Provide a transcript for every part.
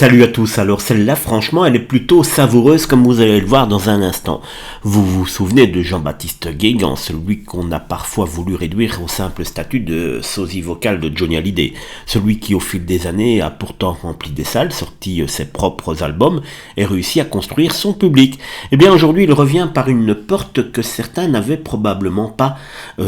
Salut à tous, alors celle-là franchement elle est plutôt savoureuse comme vous allez le voir dans un instant. Vous vous souvenez de Jean-Baptiste Guégan, celui qu'on a parfois voulu réduire au simple statut de sosie vocal de Johnny Hallyday, celui qui au fil des années a pourtant rempli des salles, sorti ses propres albums et réussi à construire son public. Eh bien aujourd'hui il revient par une porte que certains n'avaient probablement pas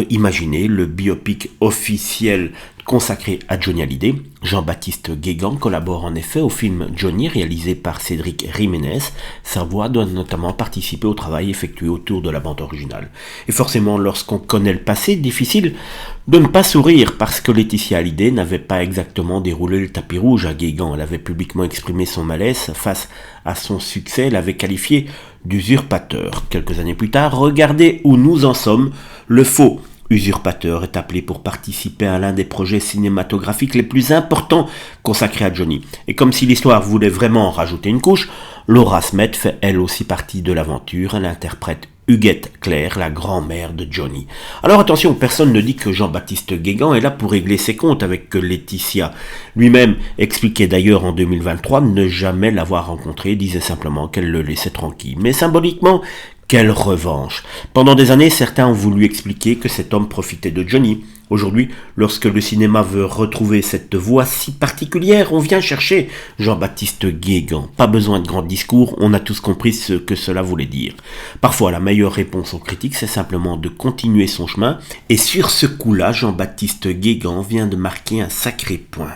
imaginé, le biopic officiel consacré à Johnny Hallyday. Jean-Baptiste Guégan collabore en effet au film Johnny réalisé par Cédric Jiménez. Sa voix doit notamment participer au travail effectué autour de la bande originale. Et forcément, lorsqu'on connaît le passé, difficile de ne pas sourire parce que Laetitia Hallyday n'avait pas exactement déroulé le tapis rouge à Guégan. Elle avait publiquement exprimé son malaise face à son succès, elle l'avait qualifié d'usurpateur. Quelques années plus tard, regardez où nous en sommes, le faux usurpateur est appelé pour participer à l'un des projets cinématographiques les plus importants consacrés à Johnny. Et comme si l'histoire voulait vraiment en rajouter une couche, Laura Smet fait elle aussi partie de l'aventure. Elle interprète Huguette Claire, la grand-mère de Johnny. Alors attention, personne ne dit que Jean-Baptiste Guégan est là pour régler ses comptes avec Laetitia. Lui-même expliquait d'ailleurs en 2023 ne jamais l'avoir rencontrée, disait simplement qu'elle le laissait tranquille. Mais symboliquement, quelle revanche! Pendant des années, certains ont voulu expliquer que cet homme profitait de Johnny. Aujourd'hui, lorsque le cinéma veut retrouver cette voix si particulière, on vient chercher Jean-Baptiste Guégan. Pas besoin de grands discours, on a tous compris ce que cela voulait dire. Parfois, la meilleure réponse aux critiques, c'est simplement de continuer son chemin. Et sur ce coup-là, Jean-Baptiste Guégan vient de marquer un sacré point.